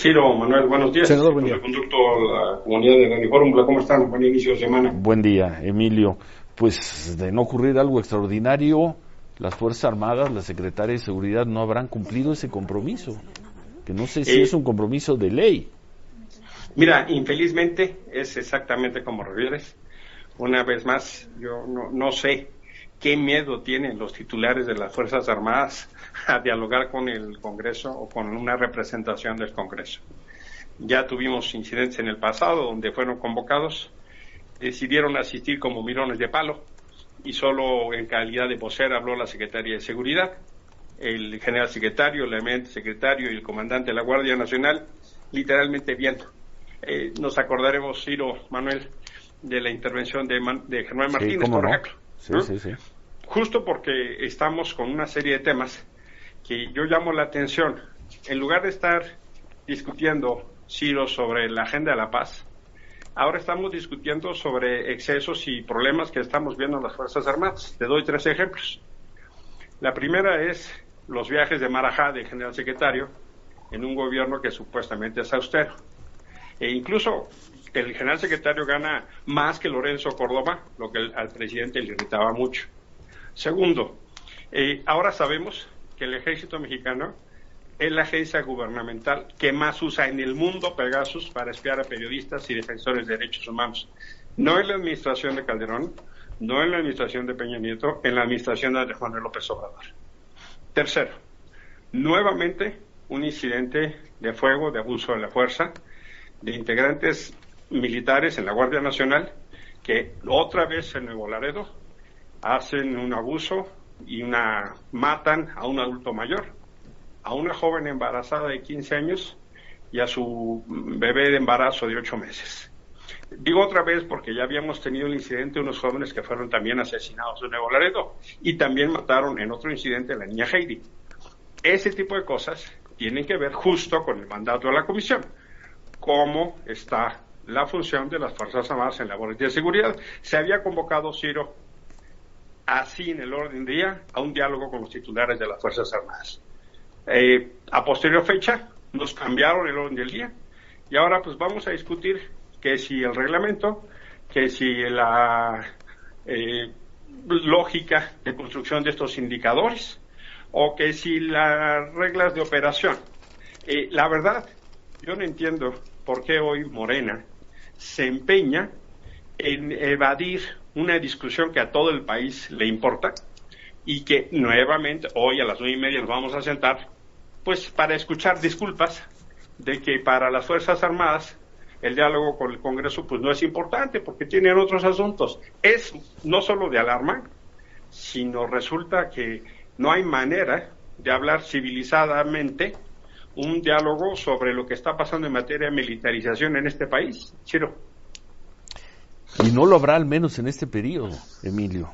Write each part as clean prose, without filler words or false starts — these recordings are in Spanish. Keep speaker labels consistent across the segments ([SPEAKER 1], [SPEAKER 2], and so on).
[SPEAKER 1] Ciro, Manuel, buenos días.
[SPEAKER 2] Senador, buen día.
[SPEAKER 1] Conducto a la comunidad de Radio Fórmula, ¿cómo están? Buen inicio de semana.
[SPEAKER 2] Buen día, Emilio. Pues de no ocurrir algo extraordinario, las Fuerzas Armadas, la Secretaría de Seguridad no habrán cumplido ese compromiso, que no sé si es un compromiso de ley.
[SPEAKER 1] Mira, infelizmente es exactamente como refieres. Una vez más, yo no sé qué miedo tienen los titulares de las Fuerzas Armadas a dialogar con el Congreso o con una representación del Congreso. Ya tuvimos incidentes en el pasado donde fueron convocados, decidieron asistir como mirones de palo y solo en calidad de vocera habló la Secretaría de Seguridad, el general secretario, el eminente secretario y el comandante de la Guardia Nacional, literalmente viendo. Nos acordaremos, Ciro, Manuel, de la intervención de Germán Martínez, por ejemplo.
[SPEAKER 2] Sí.
[SPEAKER 1] Justo porque estamos con una serie de temas que yo llamo la atención. En lugar de estar discutiendo, Ciro, sobre la agenda de la paz, ahora estamos discutiendo sobre excesos y problemas que estamos viendo en las Fuerzas Armadas. Te doy 3 ejemplos. La primera es los viajes de Marajá del general secretario en un gobierno que supuestamente es austero. E incluso el general secretario gana más que Lorenzo Córdoba, lo que al presidente le irritaba mucho. Segundo, ahora sabemos que el ejército mexicano es la agencia gubernamental que más usa en el mundo Pegasus para espiar a periodistas y defensores de derechos humanos. No en la administración de Calderón, no en la administración de Peña Nieto, en la administración de Andrés Manuel López Obrador. Tercero, nuevamente un incidente de fuego, de abuso de la fuerza, de integrantes militares en la Guardia Nacional, que otra vez en Nuevo Laredo hacen un abuso y matan a un adulto mayor, a una joven embarazada de 15 años y a su bebé de embarazo de 8 meses. Digo otra vez porque ya habíamos tenido el incidente de unos jóvenes que fueron también asesinados en Nuevo Laredo y también mataron en otro incidente a la niña Heidi. Ese tipo de cosas tienen que ver justo con el mandato de la comisión. ¿Cómo está la función de las Fuerzas Armadas en labores de seguridad? Se había convocado, Ciro, así en el orden del día, a un diálogo con los titulares de las Fuerzas Armadas. A posterior fecha, nos cambiaron el orden del día y ahora pues vamos a discutir que si el reglamento, que si la lógica de construcción de estos indicadores o que si las reglas de operación. La verdad, yo no entiendo por qué hoy Morena se empeña en evadir una discusión que a todo el país le importa y que nuevamente hoy a las 9:30 nos vamos a sentar pues para escuchar disculpas de que para las Fuerzas Armadas el diálogo con el Congreso pues no es importante porque tienen otros asuntos. Es no solo de alarma, sino resulta que no hay manera de hablar civilizadamente un diálogo sobre lo que está pasando en materia de militarización en este país, Ciro.
[SPEAKER 2] Y no lo habrá al menos en este periodo, Emilio.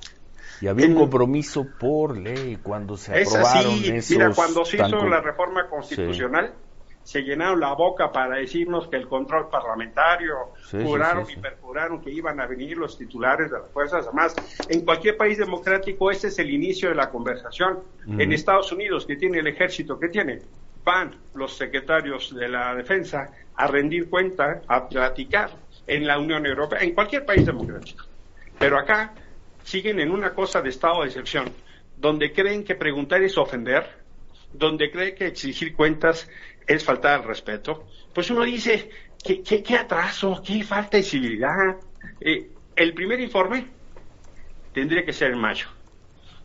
[SPEAKER 2] Y había un compromiso por ley cuando se aprobaron esos...
[SPEAKER 1] Mira, cuando se hizo la reforma constitucional, se llenaron la boca para decirnos que el control parlamentario, juraron y perjuraron que iban a venir los titulares de las Fuerzas Armadas. En cualquier país democrático ese es el inicio de la conversación. En Estados Unidos, que tiene el ejército que tiene, van los secretarios de la defensa a rendir cuenta, a platicar en la Unión Europea, en cualquier país democrático. Pero acá siguen en una cosa de estado de excepción, donde creen que preguntar es ofender, donde creen que exigir cuentas es faltar al respeto. Pues uno dice, ¿qué atraso? ¿Qué falta de civilidad? El primer informe tendría que ser en mayo.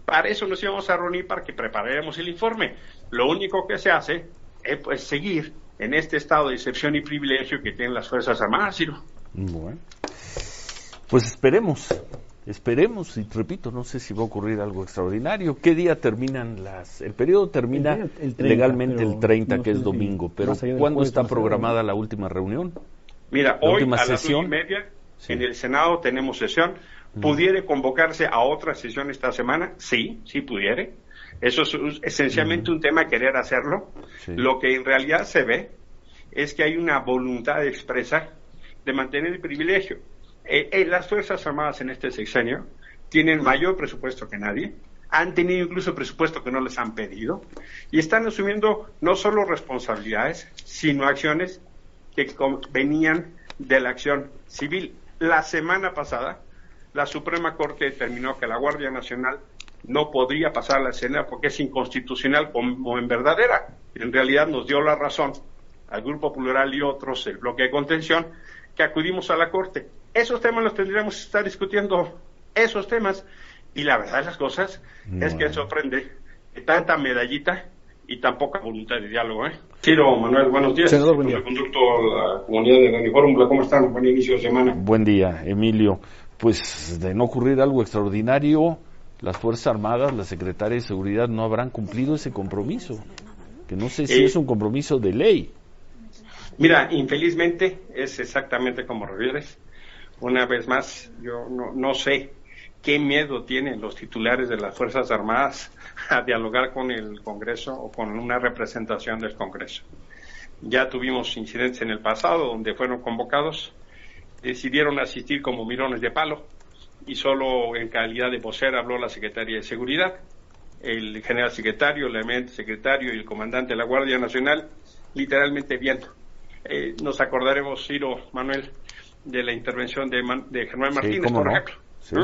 [SPEAKER 1] Para eso nos íbamos a reunir para que preparáramos el informe. Lo único que se hace es pues seguir en este estado de excepción y privilegio que tienen las Fuerzas Armadas, Ciro.
[SPEAKER 2] Bueno, pues esperemos, y repito, no sé si va a ocurrir algo extraordinario. ¿Qué día terminan el periodo termina el 30, legalmente el 30, no que es domingo, pero ¿cuándo está programada la última reunión?
[SPEAKER 1] Mira, hoy a las 9:30 en el Senado tenemos sesión. ¿Pudiere convocarse a otra sesión esta semana? Sí pudiere. Eso es esencialmente un tema querer hacerlo. Lo que en realidad se ve es que hay una voluntad expresa de mantener el privilegio. Las Fuerzas Armadas en este sexenio tienen mayor presupuesto que nadie, han tenido incluso presupuesto que no les han pedido, y están asumiendo no solo responsabilidades, sino acciones que venían de la acción civil. La semana pasada, la Suprema Corte determinó que la Guardia Nacional no podría pasar a la escena porque es inconstitucional como en verdad era. En realidad nos dio la razón al Grupo Plural y otros, el bloque de contención, que acudimos a la Corte. Esos temas los tendríamos que estar discutiendo, esos temas, y la verdad de las cosas es que sorprende tanta medallita y tan poca voluntad de diálogo. Ciro, Manuel, buenos días.
[SPEAKER 2] Senador, buen día.
[SPEAKER 1] Conducto a la comunidad de Radiofórmula, ¿cómo están? Buen inicio de semana.
[SPEAKER 2] Buen día, Emilio. Pues de no ocurrir algo extraordinario, las Fuerzas Armadas, la Secretaría de Seguridad no habrán cumplido ese compromiso, que no sé si es un compromiso de ley.
[SPEAKER 1] Mira, infelizmente es exactamente como refieres. Una vez más, yo no sé qué miedo tienen los titulares de las Fuerzas Armadas a dialogar con el Congreso o con una representación del Congreso. Ya tuvimos incidentes en el pasado donde fueron convocados, decidieron asistir como mirones de palo y solo en calidad de vocera habló la Secretaría de Seguridad, el general secretario, el eminente secretario y el comandante de la Guardia Nacional, literalmente viendo. Nos acordaremos, Ciro, Manuel, de la intervención de Germán Martínez, por ejemplo.
[SPEAKER 2] Sí.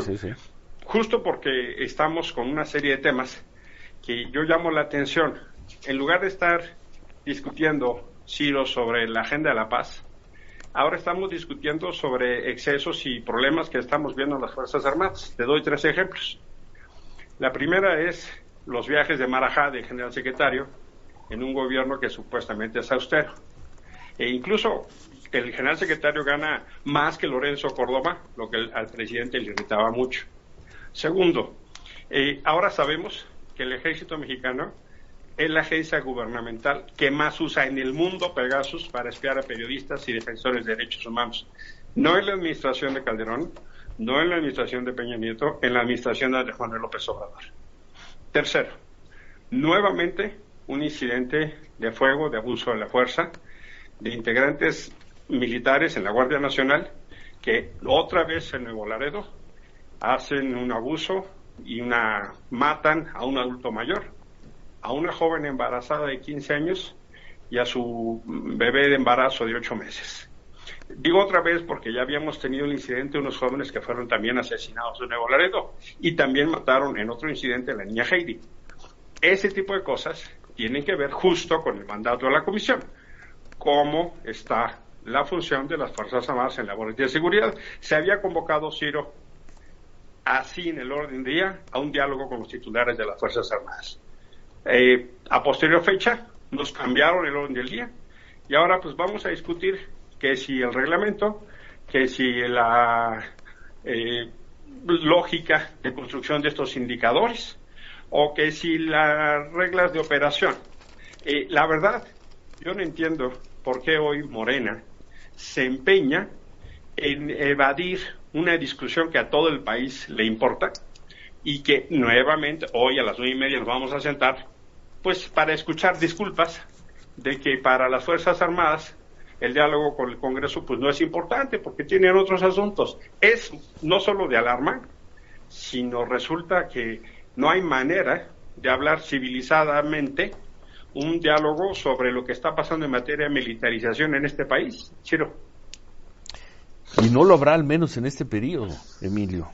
[SPEAKER 1] Justo porque estamos con una serie de temas que yo llamo la atención. En lugar de estar discutiendo, Ciro, sobre la agenda de la paz, ahora estamos discutiendo sobre excesos y problemas que estamos viendo en las Fuerzas Armadas. Te doy 3 ejemplos. La primera es los viajes de marajá del general secretario en un gobierno que supuestamente es austero. E incluso el general secretario gana más que Lorenzo Córdoba, lo que al presidente le irritaba mucho. Segundo, ahora sabemos que el ejército mexicano es la agencia gubernamental que más usa en el mundo Pegasus para espiar a periodistas y defensores de derechos humanos. No en la administración de Calderón, no en la administración de Peña Nieto, en la administración de Andrés Manuel López Obrador. Tercero, nuevamente un incidente de fuego, de abuso de la fuerza, de integrantes militares en la Guardia Nacional que otra vez en Nuevo Laredo hacen un abuso y matan a un adulto mayor, a una joven embarazada de 15 años y a su bebé de embarazo de 8 meses. Digo otra vez porque ya habíamos tenido el incidente de unos jóvenes que fueron también asesinados en Nuevo Laredo y también mataron en otro incidente a la niña Heidi. Ese tipo de cosas tienen que ver justo con el mandato de la comisión. ¿Cómo está la función de las Fuerzas Armadas en labores de seguridad? Se había convocado, Ciro, así en el orden del día, a un diálogo con los titulares de las Fuerzas Armadas. A posterior fecha, nos cambiaron el orden del día y ahora pues vamos a discutir que si el reglamento, que si la lógica de construcción de estos indicadores o que si las reglas de operación. La verdad, yo no entiendo por qué hoy Morena se empeña en evadir una discusión que a todo el país le importa y que nuevamente hoy a las 9:30 nos vamos a sentar pues para escuchar disculpas de que para las Fuerzas Armadas el diálogo con el Congreso pues no es importante porque tienen otros asuntos. Es no solo de alarma, sino resulta que no hay manera de hablar civilizadamente un diálogo sobre lo que está pasando en materia de militarización en este país, Ciro.
[SPEAKER 2] Y no lo habrá al menos en este periodo, Emilio.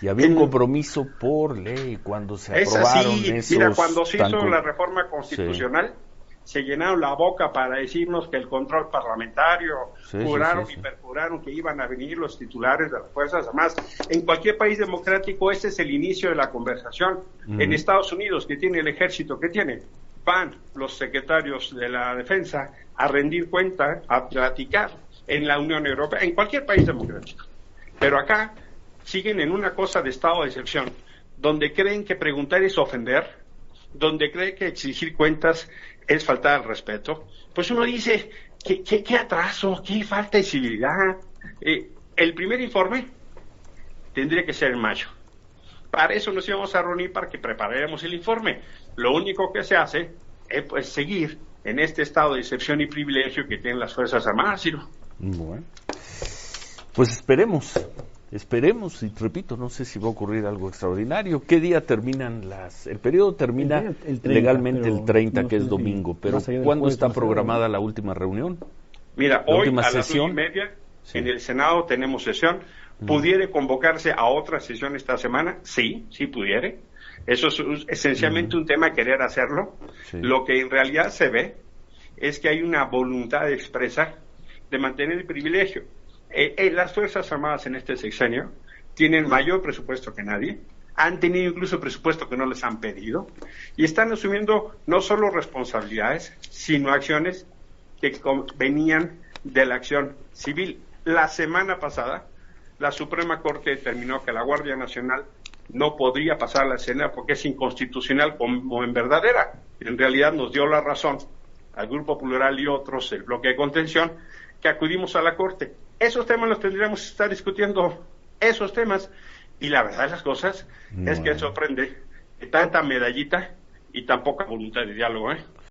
[SPEAKER 2] Y había un compromiso por ley cuando se aprobaron esos...
[SPEAKER 1] Mira, cuando se hizo la reforma constitucional, se llenaron la boca para decirnos que el control parlamentario, juraron y perjuraron que iban a venir los titulares de las Fuerzas Armadas. En cualquier país democrático ese es el inicio de la conversación. En Estados Unidos, que tiene el ejército, que tiene, van los secretarios de la defensa a rendir cuenta, a platicar en la Unión Europea, en cualquier país democrático. Pero acá siguen en una cosa de estado de excepción, donde creen que preguntar es ofender, donde creen que exigir cuentas es faltar al respeto. Pues uno dice, ¿qué atraso? ¿Qué falta de civilidad? El primer informe tendría que ser en mayo. Para eso nos íbamos a reunir para que preparáramos el informe. Lo único que se hace es pues seguir en este estado de excepción y privilegio que tienen las Fuerzas Armadas, Ciro.
[SPEAKER 2] Bueno, pues esperemos Esperemos, y repito, no sé si va a ocurrir algo extraordinario. ¿Qué día terminan el periodo termina
[SPEAKER 3] el 30,
[SPEAKER 2] legalmente el 30,
[SPEAKER 3] no
[SPEAKER 2] que
[SPEAKER 3] sé
[SPEAKER 2] es domingo, pero
[SPEAKER 3] ¿cuándo
[SPEAKER 2] está programada la última reunión?
[SPEAKER 1] Mira, hoy a las 9:30
[SPEAKER 2] sí.
[SPEAKER 1] En el Senado tenemos sesión. ¿Pudiere convocarse a otra sesión esta semana? Sí pudiere. Eso es esencialmente un tema, querer hacerlo. Sí. Lo que en realidad se ve es que hay una voluntad expresa de mantener el privilegio. Las Fuerzas Armadas en este sexenio tienen mayor presupuesto que nadie, han tenido incluso presupuesto que no les han pedido, y están asumiendo no solo responsabilidades, sino acciones que venían de la acción civil. La semana pasada, la Suprema Corte determinó que la Guardia Nacional no podría pasar la escena porque es inconstitucional como en verdad era. En realidad nos dio la razón al Grupo Plural y otros, el bloque de contención, que acudimos a la Corte. Esos temas los tendríamos que estar discutiendo, esos temas, y la verdad de las cosas es que sorprende que tanta medallita y tan poca voluntad de diálogo,